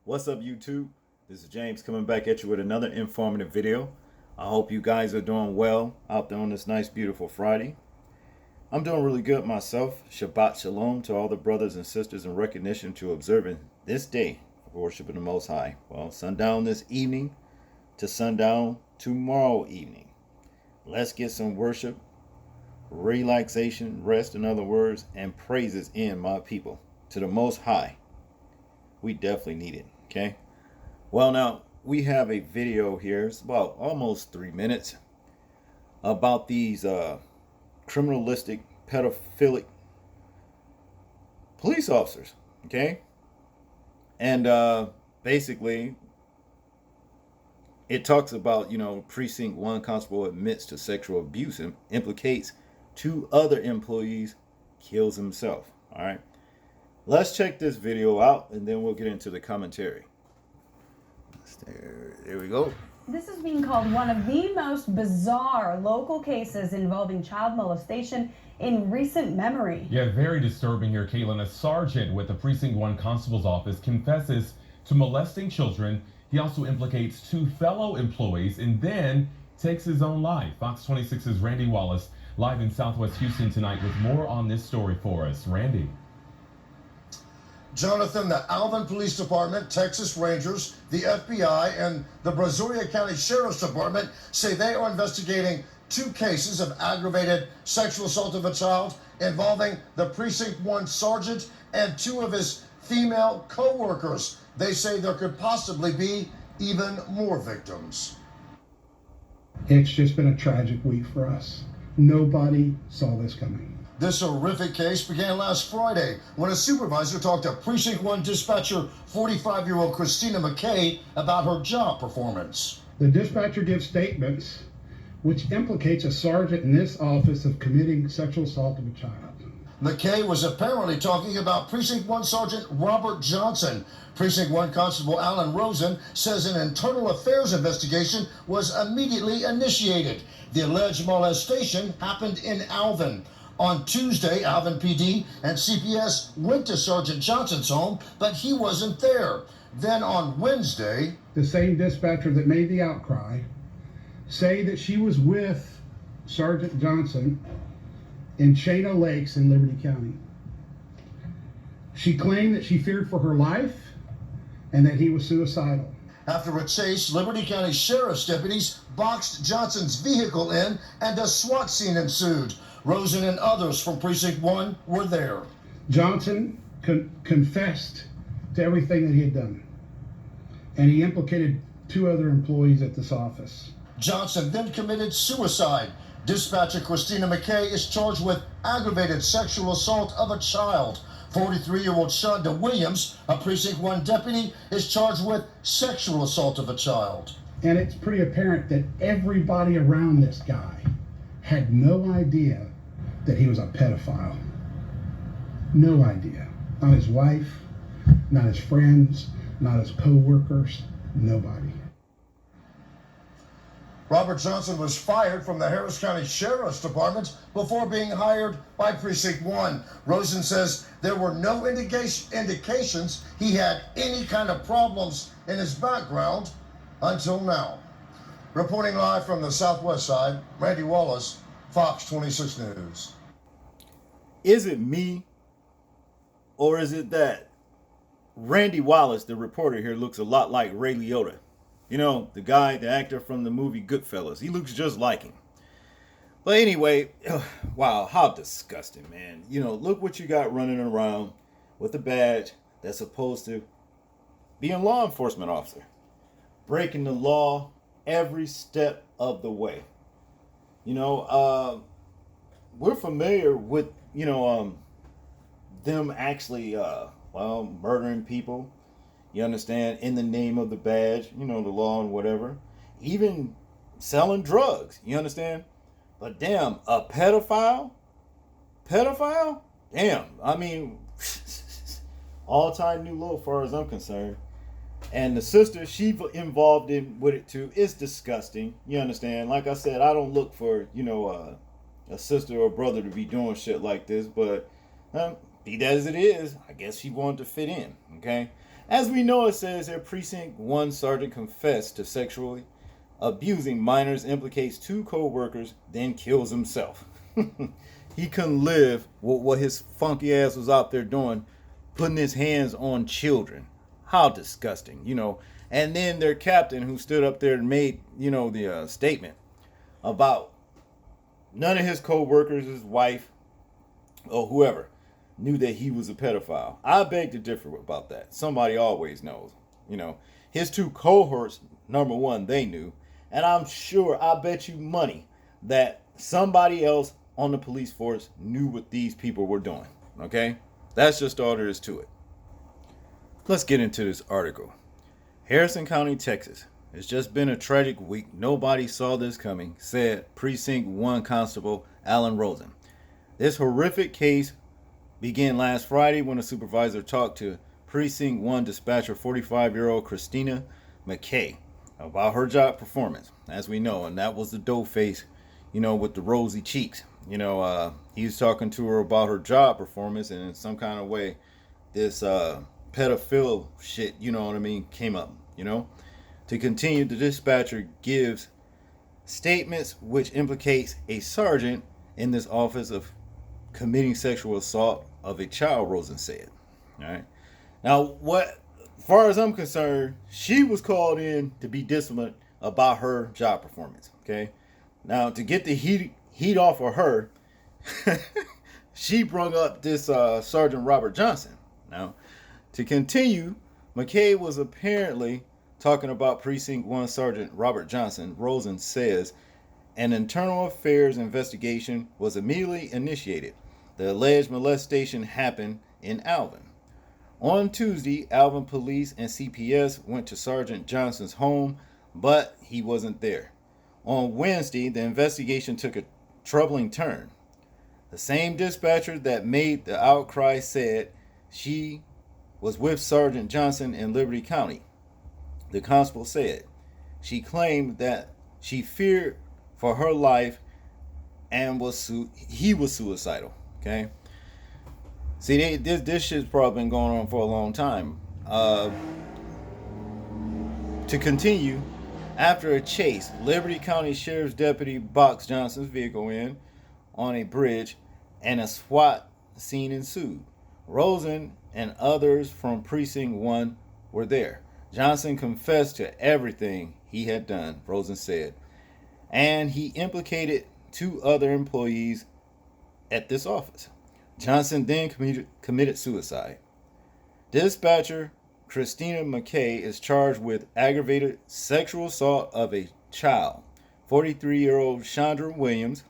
What's up, YouTube? This is James coming back at you with another informative video. I hope you guys are doing well out there on this nice, beautiful Friday. I'm doing really good myself. Shabbat Shalom to all the brothers and sisters in recognition to observing this day for worshiping the Most High. Well, sundown this evening to sundown tomorrow evening. Let's get some worship, relaxation, rest, in other words, and praises in, my people, to the Most High. We definitely need it, okay? Well, now, we have a video here. It's about almost 3 minutes about these criminalistic, pedophilic police officers, okay? And basically, it talks about, Precinct 1 constable admits to sexual abuse and implicates 2 other employees, kills himself, all right? Let's check this video out, and then we'll get into the commentary. There we go. This is being called one of the most bizarre local cases involving child molestation in recent memory. Yeah, very disturbing here, Caitlin. A sergeant with the Precinct 1 Constable's Office confesses to molesting children. He also implicates 2 fellow employees and then takes his own life. Fox 26's Randy Wallace live in Southwest Houston tonight with more on this story for us. Randy. Jonathan, the Alvin Police Department, Texas Rangers, the FBI, and the Brazoria County Sheriff's Department say they are investigating 2 cases of aggravated sexual assault of a child involving the Precinct 1 sergeant and 2 of his female co-workers. They say there could possibly be even more victims. It's just been a tragic week for us. Nobody saw this coming. This horrific case began last Friday when a supervisor talked to Precinct 1 dispatcher 45-year-old Christina McKay about her job performance. The dispatcher gives statements which implicates a sergeant in this office of committing sexual assault of a child. McKay was apparently talking about Precinct 1 Sergeant Robert Johnson. Precinct 1 Constable Alan Rosen says an internal affairs investigation was immediately initiated. The alleged molestation happened in Alvin. On Tuesday, Alvin PD and CPS went to Sergeant Johnson's home, but he wasn't there. Then on Wednesday, the same dispatcher that made the outcry say that she was with Sergeant Johnson in Chino Lakes in Liberty County. She claimed that she feared for her life and that he was suicidal. After a chase, Liberty County Sheriff's deputies boxed Johnson's vehicle in and a SWAT scene ensued. Rosen and others from Precinct 1 were there. Johnson confessed to everything that he had done, and he implicated 2 other employees at this office. Johnson then committed suicide. Dispatcher Christina McKay is charged with aggravated sexual assault of a child. 43-year-old Shonda Williams, a Precinct 1 deputy, is charged with sexual assault of a child. And it's pretty apparent that everybody around this guy had no idea that he was a pedophile. No idea. Not his wife, not his friends, not his co-workers, nobody. Robert Johnson was fired from the Harris County Sheriff's Department before being hired by Precinct 1. Rosen says there were no indications he had any kind of problems in his background until now. Reporting live from the Southwest side, Randy Wallace, Fox 26 News. Is it me, or is it that Randy Wallace, the reporter here, looks a lot like Ray Liotta? You know, the guy, the actor from the movie Goodfellas. He looks just like him. But anyway, wow, how disgusting, man. Look what you got running around with a badge that's supposed to be a law enforcement officer. Breaking the law every step of the way. We're familiar with, them actually, murdering people. You understand? In the name of the badge, the law and whatever. Even selling drugs. You understand? But damn, a pedophile? Pedophile? Damn. I mean, all-time new low as far as I'm concerned. And the sister, she involved with it too. It's disgusting. You understand? Like I said, I don't look for, a sister or brother to be doing shit like this. But be that as it is, I guess she wanted to fit in. Okay? As we know, it says here, Precinct 1 Sergeant confessed to sexually abusing minors, implicates 2 co-workers, then kills himself. He couldn't live with what his funky ass was out there doing, putting his hands on children. How disgusting, And then their captain, who stood up there and made, the statement about none of his co-workers, his wife, or whoever, knew that he was a pedophile. I beg to differ about that. Somebody always knows. His 2 cohorts, number one, they knew. And I'm sure, I bet you money, that somebody else on the police force knew what these people were doing. Okay? That's just all there is to it. Let's get into this article. Harrison County, Texas. It's just been a tragic week. Nobody saw this coming, said Precinct 1 Constable Alan Rosen. This horrific case began last Friday when a supervisor talked to Precinct 1 dispatcher 45-year-old Christina McKay about her job performance, as we know, and that was the dough face, with the rosy cheeks. He was talking to her about her job performance, and in some kind of way, this pedophile shit, came up, To continue, the dispatcher gives statements which implicates a sergeant in this office of committing sexual assault of a child, Rosen said. All right. Now, as far as I'm concerned, she was called in to be disciplined about her job performance. Okay. Now, to get the heat off of her, she brought up this Sergeant Robert Johnson. Now, to continue, McKay was apparently talking about Precinct 1 Sergeant Robert Johnson. Rosen says an internal affairs investigation was immediately initiated. The alleged molestation happened in Alvin. On Tuesday, Alvin police and CPS went to Sergeant Johnson's home, but he wasn't there. On Wednesday, the investigation took a troubling turn. The same dispatcher that made the outcry said she was with Sergeant Johnson in Liberty County. The constable said she claimed that she feared for her life and he was suicidal. Okay. See, this shit's probably been going on for a long time. To continue, after a chase, Liberty County Sheriff's Deputy boxed Johnson's vehicle in on a bridge, and a SWAT scene ensued. Rosen and others from Precinct 1 were there. Johnson confessed to everything he had done, Rosen said, and he implicated 2 other employees at this office. Johnson then committed suicide. Dispatcher Christina McKay is charged with aggravated sexual assault of a child. 43-year-old Chandra Williams,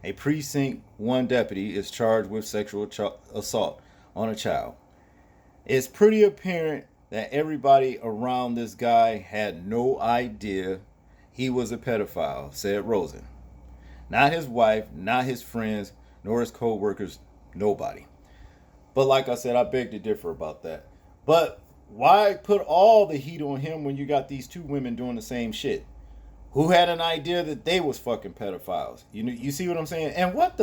a Precinct 1 deputy, is charged with sexual assault on a child. It's pretty apparent that everybody around this guy had no idea he was a pedophile, said Rosen. Not his wife, not his friends, nor his co-workers, nobody. But like I said, I beg to differ about that. But why put all the heat on him when you got these 2 women doing the same shit? Who had an idea that they was fucking pedophiles? You see what I'm saying? And what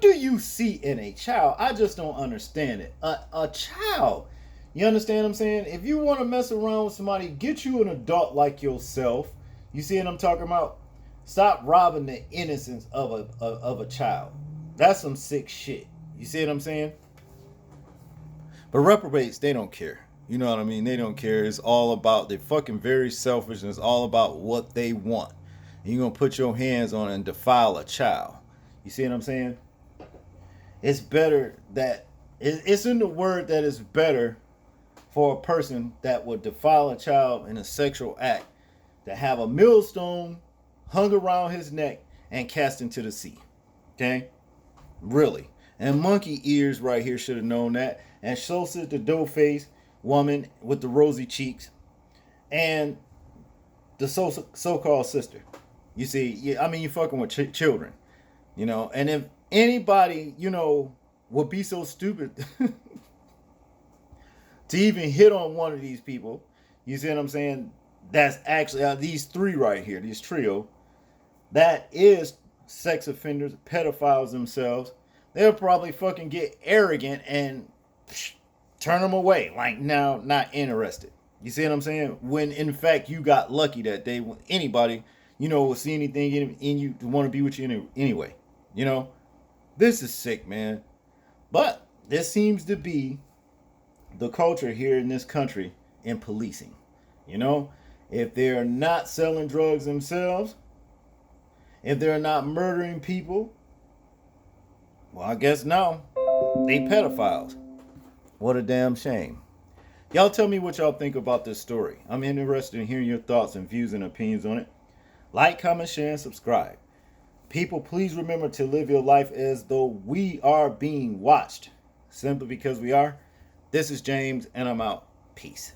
do you see in a child? I just don't understand it. A child. You understand what I'm saying? If you want to mess around with somebody, get you an adult like yourself. You see what I'm talking about? Stop robbing the innocence of a child. That's some sick shit. You see what I'm saying? But reprobates, they don't care. You know what I mean? They don't care. It's all about, they're fucking very selfish, and it's all about what they want. And you're going to put your hands on and defile a child. You see what I'm saying? It's better that, it's in the word that it's better for a person that would defile a child in a sexual act to have a millstone hung around his neck and cast into the sea. Okay? Really. And monkey ears right here should have known that. And so said the dough-faced woman with the rosy cheeks and the so-called sister. You see, you're fucking with children. And if anybody, would be so stupid to even hit on one of these people, you see what I'm saying? That's actually these 3 right here, this trio, that is sex offenders, pedophiles themselves. they'll probably fucking get arrogant and turn them away. Like, now, not interested. You see what I'm saying? When in fact you got lucky that day. Anybody, will see anything in you to want to be with you anyway. This is sick, man. But this seems to be the culture here in this country in policing. If they're not selling drugs themselves, if they're not murdering people, well, I guess no, they pedophiles. What a damn shame. Y'all tell me what y'all think about this story. I'm interested in hearing your thoughts and views and opinions on it. Like, comment, share, and subscribe. People, please remember to live your life as though we are being watched. Simply because we are. This is James, and I'm out. Peace.